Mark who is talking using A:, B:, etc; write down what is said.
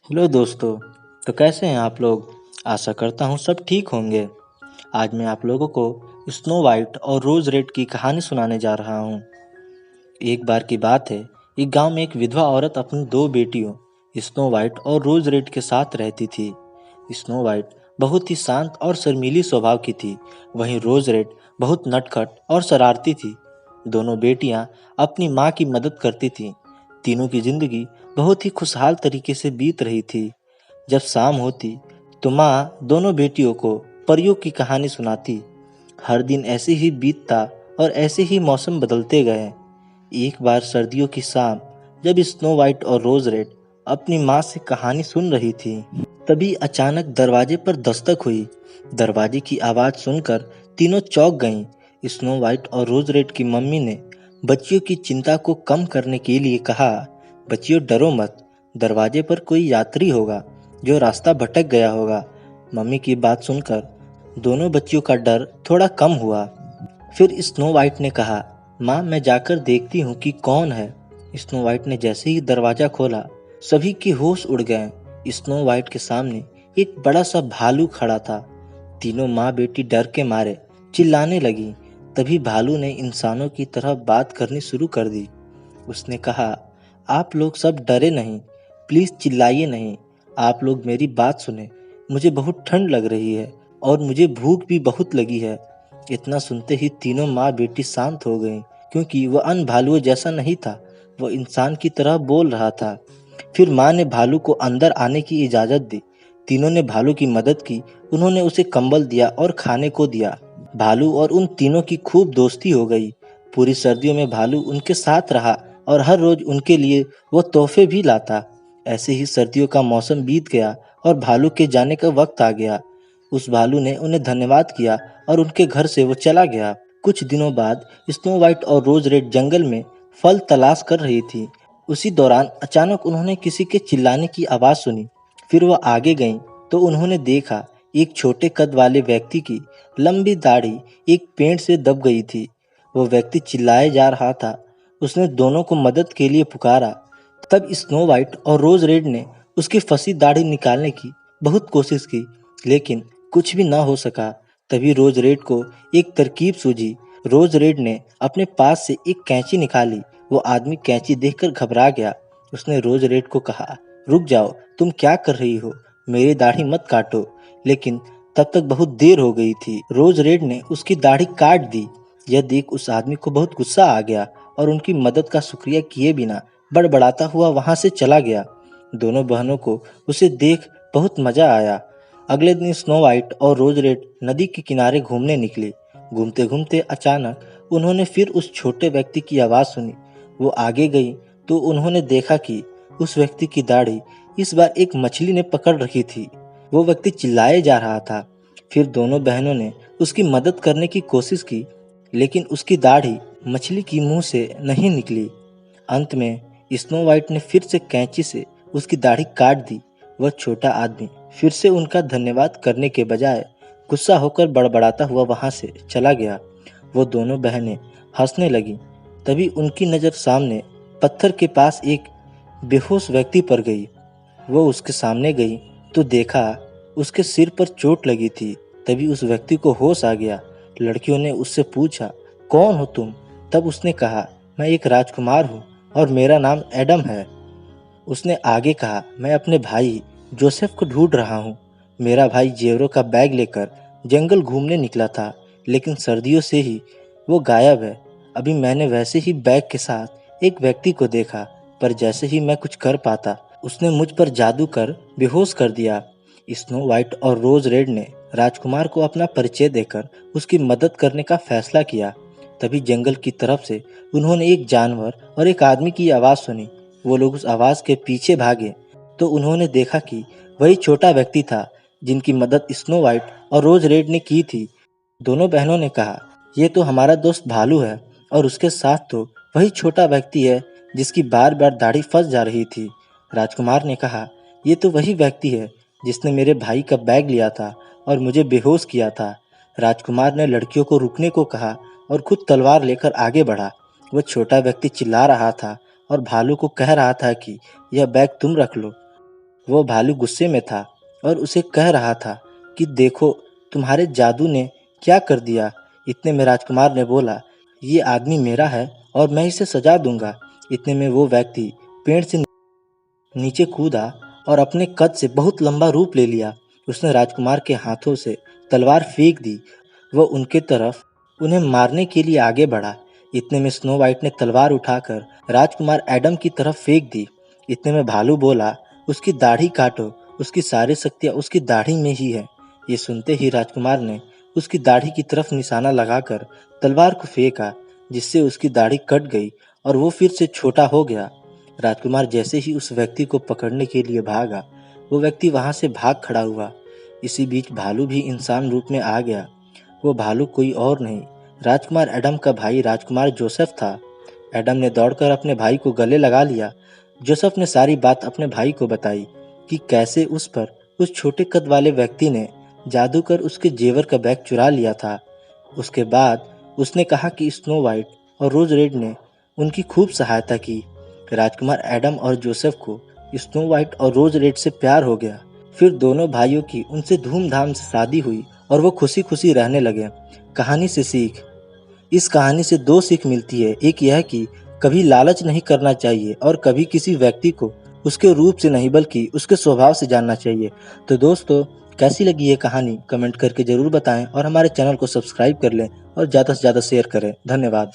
A: Hello दोस्तों। तो कैसे हैं आप लोग। आशा करता हूँ सब ठीक होंगे। आज मैं आप लोगों को स्नो वाइट और रोज रेड की कहानी सुनाने जा रहा हूँ। एक बार की बात है, एक गांव में एक विधवा औरत अपनी दो बेटियों स्नो वाइट और रोज रेड के साथ रहती थी। स्नो वाइट बहुत ही शांत और शर्मीली स्वभाव की थी, वहीं रोज रेड बहुत नटखट और शरारती थी। दोनों बेटियां अपनी माँ की मदद करती थीं। तीनों की जिंदगी बहुत ही खुशहाल तरीके से बीत रही थी। जब शाम होती तो माँ दोनों बेटियों को परियों की कहानी सुनाती। हर दिन ऐसे ही बीतता और ऐसे ही मौसम बदलते गए। एक बार सर्दियों की शाम, जब स्नो वाइट और रोज रेड अपनी माँ से कहानी सुन रही थी, तभी अचानक दरवाजे पर दस्तक हुई। दरवाजे की आवाज सुनकर तीनों चौंक गईं। स्नो वाइट और रोज रेड की मम्मी ने बच्चियों की चिंता को कम करने के लिए कहा, बच्चियों डरो मत, दरवाजे पर कोई यात्री होगा जो रास्ता भटक गया होगा। मम्मी की बात सुनकर दोनों बच्चियों का डर थोड़ा कम हुआ। फिर स्नो वाइट ने कहा, माँ मैं जाकर देखती हूँ कि कौन है। स्नो वाइट ने जैसे ही दरवाजा खोला, सभी के होश उड़ गए। स्नो वाइट के सामने एक बड़ा सा भालू खड़ा था। तीनों माँ बेटी डर के मारे चिल्लाने लगी। तभी भालू ने इंसानों की तरह बात करनी शुरू कर दी। उसने कहा, आप लोग सब डरे नहीं, प्लीज चिल्लाइए नहीं। आप लोग मेरी बात सुने, मुझे बहुत ठंड लग रही है और मुझे भूख भी बहुत लगी है। इतना सुनते ही तीनों माँ बेटी शांत हो गईं, क्योंकि वह अन्य भालुओं जैसा नहीं था, वह इंसान की तरह बोल रहा था। फिर माँ ने भालू को अंदर आने की इजाजत दी। तीनों ने भालू की मदद की। उन्होंने उसे कंबल दिया और खाने को दिया। भालू और उन तीनों की खूब दोस्ती हो गई। पूरी सर्दियों में भालू उनके साथ रहा और हर रोज उनके लिए वो तोहफे भी लाता। ऐसे ही सर्दियों का मौसम बीत गया और भालू के जाने का वक्त आ गया। उस भालू ने उन्हें धन्यवाद किया और उनके घर से वो चला गया। कुछ दिनों बाद स्नो वाइट और रोज रेड जंगल में फल तलाश कर रही थी। उसी दौरान अचानक उन्होंने किसी के चिल्लाने की आवाज सुनी। फिर वह आगे गईं तो उन्होंने देखा, एक छोटे कद वाले व्यक्ति की लंबी दाढ़ी एक पेड़ से दब गई थी। वो व्यक्ति चिल्लाए जा रहा था। उसने दोनों को मदद के लिए पुकारा। तब स्नो वाइट और रोज रेड ने उसकी फंसी दाढ़ी निकालने की बहुत कोशिश की, लेकिन कुछ भी ना हो सका। तभी रोज रेड को एक तरकीब सूझी। रोज रेड ने अपने पास से एक कैंची निकाली। वो आदमी कैंची देखकर घबरा गया। उसने रोज रेड को कहा, रुक जाओ, तुम क्या कर रही हो, मेरी दाढ़ी मत काटो। लेकिन तब तक बहुत देर हो गई थी। रोज रेड ने उसकी दाढ़ी काट दी। यह देख उस आदमी को बहुत गुस्सा आ गया और उनकी मदद का शुक्रिया किए बिना बड़बड़ाता हुआ वहां से चला गया। दोनों बहनों को उसे देख बहुत मजा आया। अगले दिन स्नो वाइट और रोज रेड नदी के किनारे घूमने निकले। घूमते घूमते अचानक उन्होंने फिर उस छोटे व्यक्ति की आवाज सुनी। वो आगे गई तो उन्होंने देखा कि उस व्यक्ति की दाढ़ी इस बार एक मछली ने पकड़ रखी थी। वो व्यक्ति चिल्लाए जा रहा था। फिर दोनों बहनों ने उसकी मदद करने की कोशिश की, लेकिन उसकी दाढ़ी मछली की मुंह से नहीं निकली। अंत में स्नो वाइट ने फिर से कैंची से उसकी दाढ़ी काट दी। वह छोटा आदमी फिर से उनका धन्यवाद करने के बजाय गुस्सा होकर बड़बड़ाता हुआ वहां से चला गया। वो दोनों बहनें हंसने लगीं। तभी उनकी नज़र सामने पत्थर के पास एक बेहोश व्यक्ति पर गई। वो उसके सामने गई तो देखा उसके सिर पर चोट लगी थी। तभी उस व्यक्ति को होश आ गया। लड़कियों ने उससे पूछा, कौन हो तुम। तब उसने कहा, मैं एक राजकुमार हूँ और मेरा नाम एडम है। उसने आगे कहा, मैं अपने भाई जोसेफ को ढूंढ रहा हूँ। मेरा भाई जेवरों का बैग लेकर जंगल घूमने निकला था, लेकिन सर्दियों से ही वो गायब है। अभी मैंने वैसे ही बैग के साथ एक व्यक्ति को देखा, पर जैसे ही मैं कुछ कर पाता, उसने मुझ पर जादू कर बेहोश कर दिया। स्नो वाइट और रोज रेड ने राजकुमार को अपना परिचय देकर उसकी मदद करने का फैसला किया। तभी जंगल की तरफ से उन्होंने एक जानवर और एक आदमी की आवाज़ सुनी। वो लोग उस आवाज़ के पीछे भागे तो उन्होंने देखा कि वही छोटा व्यक्ति था जिनकी मदद स्नो वाइट और रोज रेड ने की थी। दोनों बहनों ने कहा, ये तो हमारा दोस्त भालू है और उसके साथ तो वही छोटा व्यक्ति है जिसकी बार बार दाढ़ी फंस जा रही थी। राजकुमार ने कहा, ये तो वही व्यक्ति है जिसने मेरे भाई का बैग लिया था और मुझे बेहोश किया था। राजकुमार ने लड़कियों को रुकने को कहा और खुद तलवार लेकर आगे बढ़ा। वह छोटा व्यक्ति चिल्ला रहा था और भालू को कह रहा था कि यह बैग तुम रख लो। वो भालू गुस्से में था और उसे कह रहा था कि देखो तुम्हारे जादू ने क्या कर दिया। इतने में राजकुमार ने बोला, ये आदमी मेरा है और मैं इसे सजा दूंगा। इतने में वो व्यक्ति पेड़ से नीचे कूदा और अपने कद से बहुत लंबा रूप ले लिया। उसने राजकुमार के हाथों से तलवार फेंक दी। वह उनके तरफ उन्हें मारने के लिए आगे बढ़ा। इतने में स्नो वाइट ने तलवार उठाकर राजकुमार एडम की तरफ फेंक दी। इतने में भालू बोला, उसकी दाढ़ी काटो, उसकी सारी शक्तियाँ उसकी दाढ़ी में ही है। ये सुनते ही राजकुमार ने उसकी दाढ़ी की तरफ निशाना लगाकर तलवार को फेंका, जिससे उसकी दाढ़ी कट गई और वो फिर से छोटा हो गया। राजकुमार जैसे ही उस व्यक्ति को पकड़ने के लिए भागा, वो व्यक्ति वहां से भाग खड़ा हुआ। इसी बीच भालू भी इंसान रूप में आ गया। वो भालू कोई और नहीं, राजकुमार एडम का भाई राजकुमार जोसेफ था। एडम ने दौड़कर अपने भाई को गले लगा लिया। जोसेफ ने सारी बात अपने भाई को बताई कि कैसे उस छोटे कद वाले व्यक्ति ने जादू कर उसके जेवर का बैग चुरा लिया था। उसके बाद उसने कहा कि स्नो वाइट और रोज रेड ने उनकी खूब सहायता की। राजकुमार एडम और जोसेफ को स्नो वाइट और रोज रेड से प्यार हो गया। फिर दोनों भाइयों की उनसे धूमधाम से शादी हुई और वो खुशी खुशी रहने लगे। कहानी से सीख। इस कहानी से दो सीख मिलती है। एक यह कि कभी लालच नहीं करना चाहिए और कभी किसी व्यक्ति को उसके रूप से नहीं बल्कि उसके स्वभाव से जानना चाहिए। तो दोस्तों, कैसी लगी ये कहानी कमेंट करके जरूर बताएं और हमारे चैनल को सब्सक्राइब कर लें और ज़्यादा से ज़्यादा शेयर करें। धन्यवाद।